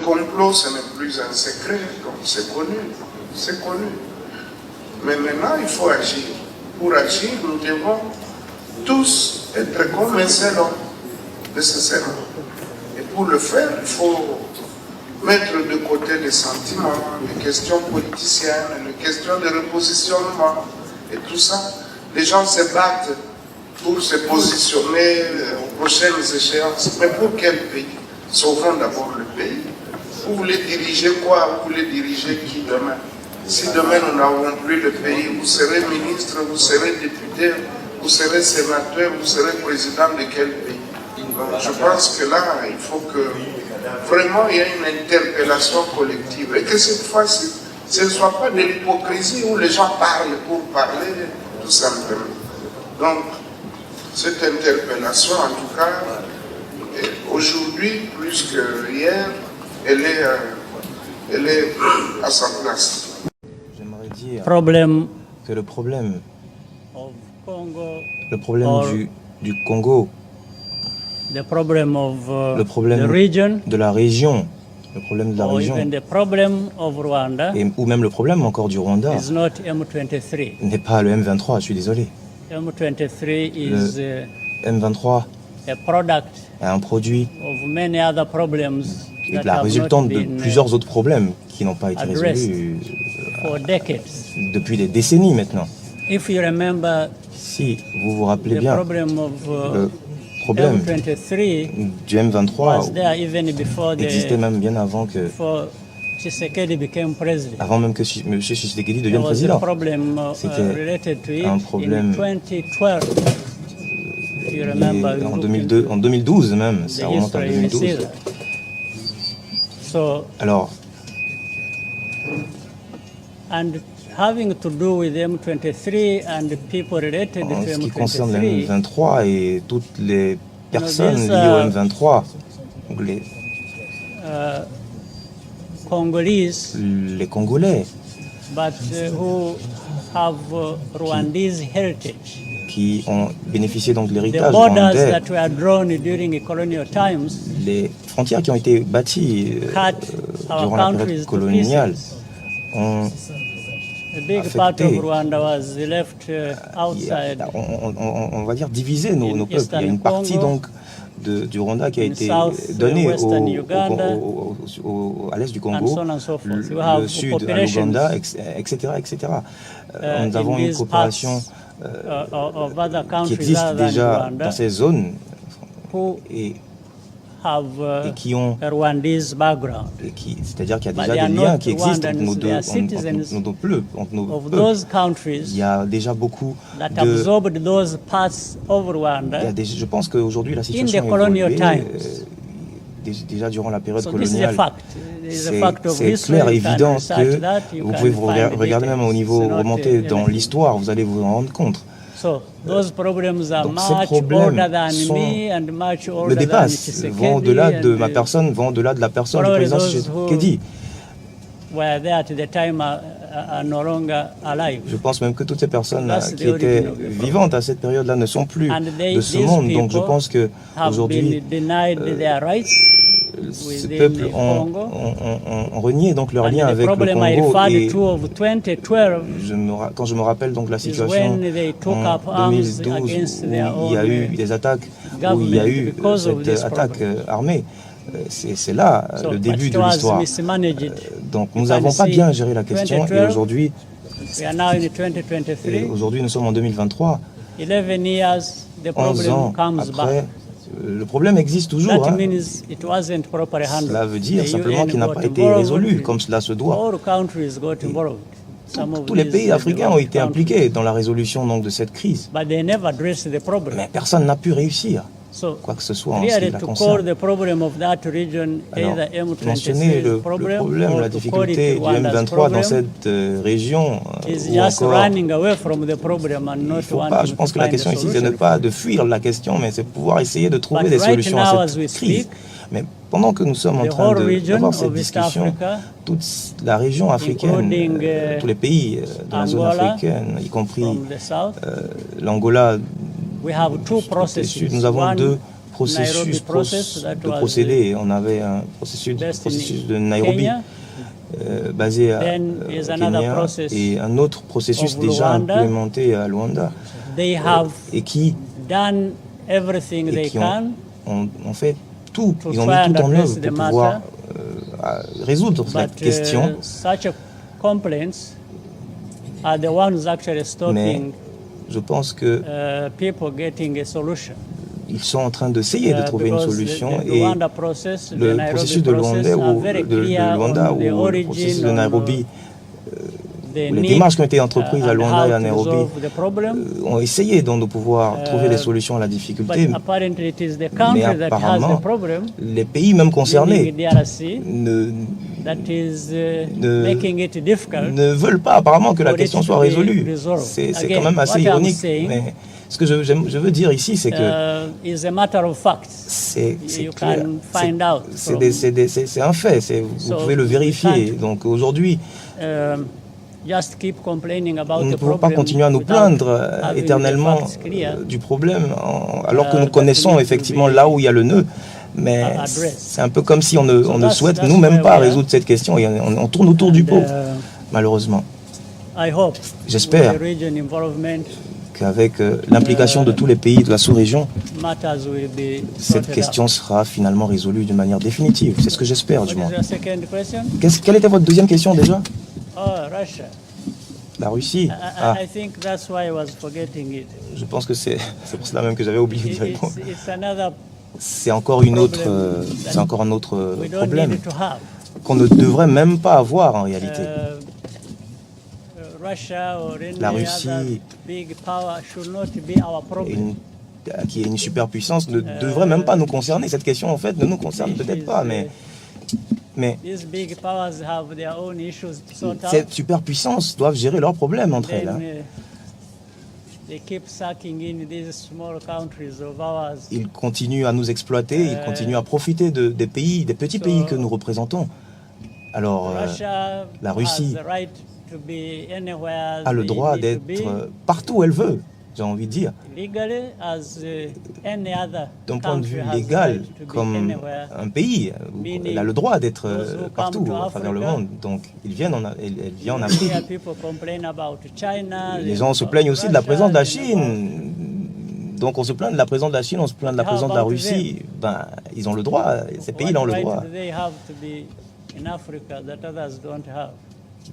complot, ce n'est plus un secret, donc c'est connu. C'est connu. Mais maintenant, il faut agir. Pour agir, nous devons tous être comme un seul homme, nécessairement. Et pour le faire, il faut mettre de côté les sentiments, les questions politiciennes, les questions de repositionnement et tout ça. Les gens se battent pour se positionner aux prochaines échéances. Mais pour quel pays? Sauvons d'abord le pays. Vous voulez diriger quoi? Vous voulez diriger qui demain? Si demain nous n'avons plus le pays, vous serez ministre, vous serez député, vous serez sénateur, vous serez président de quel pays? Donc je pense que là, il faut que vraiment il y ait une interpellation collective. Et que cette fois-ci, ce ne soit pas de l'hypocrisie où les gens parlent pour parler, tout simplement. Donc, cette interpellation, en tout cas, aujourd'hui, plus que hier, elle est à sa place. J'aimerais dire que le problème du Congo, le problème de la région, ou même le problème encore du Rwanda, n'est pas le M23, je suis désolé. Le M23 est un produit et la résultante de plusieurs autres problèmes qui n'ont pas été résolus depuis des décennies maintenant. Si vous vous rappelez bien, le problème du M23 existait même bien avant même que M. Tshisekedi devienne président. C'était un problème en 2012 même, ça remonte en 2012. Alors, and having to do with M23 and the people related to en ce qui concerne le M23, M23 et toutes les personnes liées au M23, donc Congolese, les Congolais, but who have Rwandese heritage. qui ont bénéficié donc de The l'héritage borders rwandais, that were drawn during colonial times les frontières qui ont été bâties cut durant our la countries période to coloniale pieces. ont A big part of affecté, Rwanda was left outside. on va dire diviser nos peuples. Il y a une partie donc du Rwanda qui a été donnée à l'est du Congo, le sud à l'Ouganda, etc. Nous avons une coopération qui existe déjà dans ces zones et qui ont, c'est-à-dire qu'il y a déjà des liens qui existent entre nos deux peuples. Il y a déjà beaucoup je pense qu'aujourd'hui la situation a évolué, déjà durant la période coloniale. C'est clair et évident que vous pouvez vous regarder même au niveau remonté dans l'histoire, vous allez vous en rendre compte. Donc ces problèmes me dépassent, vont au-delà de ma personne, vont au-delà de la personne du président Tshisekedi. Je pense même que toutes ces personnes qui étaient vivantes à cette période-là ne sont plus de ce monde. Donc je pense qu'aujourd'hui, ces peuples ont renié donc leur lien avec le Congo. Et quand je me rappelle donc la situation en 2012 où il y a eu des attaques, où il y a eu cette attaque armée, c'est là le début de l'histoire. Donc nous n'avons pas bien géré la question et aujourd'hui nous sommes en 2023, 11 ans après. Le problème existe toujours. Cela veut dire simplement qu'il n'a pas été résolu comme cela se doit. Tous les pays africains ont été impliqués dans la résolution donc, de cette crise. Mais personne n'a pu réussir quoi que ce soit en ce qui la concerne. Alors, mentionner le problème, la difficulté du M23 dans cette région, ou encore, il faut pas, je pense que la question ici, c'est de fuir la question, mais c'est pouvoir essayer de trouver des solutions à cette crise. Mais pendant que nous sommes en train d'avoir cette discussion, toute la région africaine, tous les pays de la zone africaine, y compris l'Angola, nous avons deux de procédé. On avait un processus de Nairobi basé au Kenya et un autre processus déjà implémenté à Luanda et qui ont fait tout, ils ont mis tout en œuvre pour pouvoir résoudre cette question. Mais je pense que ils sont en train d'essayer de trouver une solution et le processus de Luanda ou le processus de Nairobi, les démarches qui ont été entreprises à Luanda et à Nairobi ont essayé donc de pouvoir trouver des solutions à la difficulté. Mais apparemment, les pays même concernés ne veulent pas apparemment que la question soit résolue. C'est quand même assez ironique. Mais ce que je veux dire ici, c'est que c'est clair, c'est un fait, vous pouvez le vérifier. Donc aujourd'hui, nous ne pouvons pas continuer à nous plaindre éternellement du problème, alors que nous connaissons effectivement là où il y a le nœud. Mais c'est un peu comme si on ne souhaite nous-mêmes pas résoudre cette question et on tourne autour du pot, malheureusement. J'espère qu'avec l'implication de tous les pays de la sous-région, cette question sera finalement résolue d'une manière définitive. C'est ce que j'espère, du moins. Quelle était votre deuxième question déjà? La Russie. Je pense que c'est pour cela même que j'avais oublié d'y répondre. C'est encore un autre problème qu'on ne devrait même pas avoir en réalité. La Russie, qui est une superpuissance, ne devrait même pas nous concerner. Cette question, en fait, ne nous concerne peut-être pas, mais ces superpuissances doivent gérer leurs problèmes entre elles. Ils continuent à nous exploiter, ils continuent à profiter des petits pays que nous représentons. Alors, la Russie a le droit d'être partout où elle veut, j'ai envie de dire. D'un point de vue légal, comme un pays, elle a le droit d'être partout à travers le monde. Donc, elle vient en Afrique. Les gens se plaignent aussi de la présence de la Chine. Donc, on se plaint de la présence de la Chine, on se plaint de la présence de la Russie. Ben, ils ont le droit, ces pays ont le droit.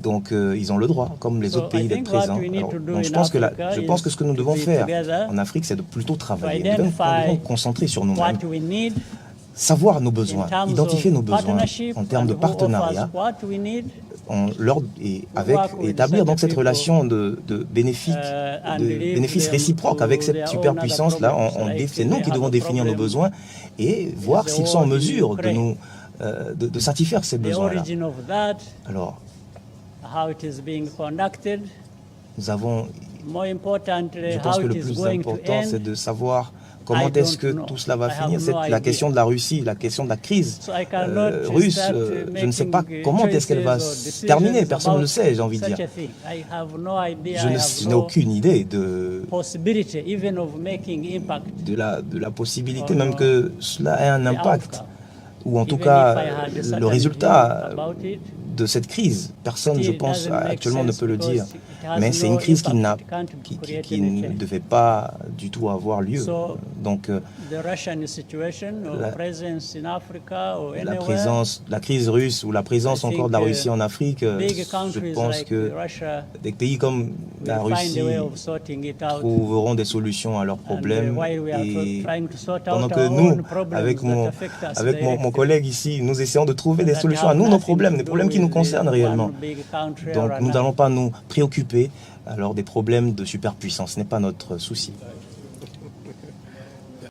Donc, ils ont le droit, comme les autres pays, d'être présents. Alors, donc, je pense que ce que nous devons faire en Afrique, c'est de plutôt travailler. Nous devons concentrer sur nous-mêmes, savoir nos besoins, identifier nos besoins en termes de partenariat, et établir donc cette relation de bénéfice réciproque avec cette superpuissance-là. C'est nous qui devons définir nos besoins et voir s'ils sont en mesure de satisfaire ces besoins-là. Alors, nous avons, je pense que le plus important, c'est de savoir comment est-ce que tout cela va finir. C'est la question de la Russie, la question de la crise russe. Je ne sais pas comment est-ce qu'elle va se terminer. Personne ne le sait, j'ai envie de dire. Je n'ai aucune idée de la possibilité même que cela ait un impact, ou en tout cas le résultat de cette crise. Personne, je pense, actuellement ne peut le dire. Mais c'est une crise qui ne devait pas du tout avoir lieu. Donc, la crise russe ou la présence encore de la Russie en Afrique, je pense que des pays comme la Russie trouveront des solutions à leurs problèmes. Et pendant que nous, avec mon collègue ici, nous essayons de trouver des solutions à nos problèmes, des problèmes qui nous concernent réellement. Donc, nous n'allons pas nous préoccuper alors des problèmes de superpuissance. Ce n'est pas notre souci.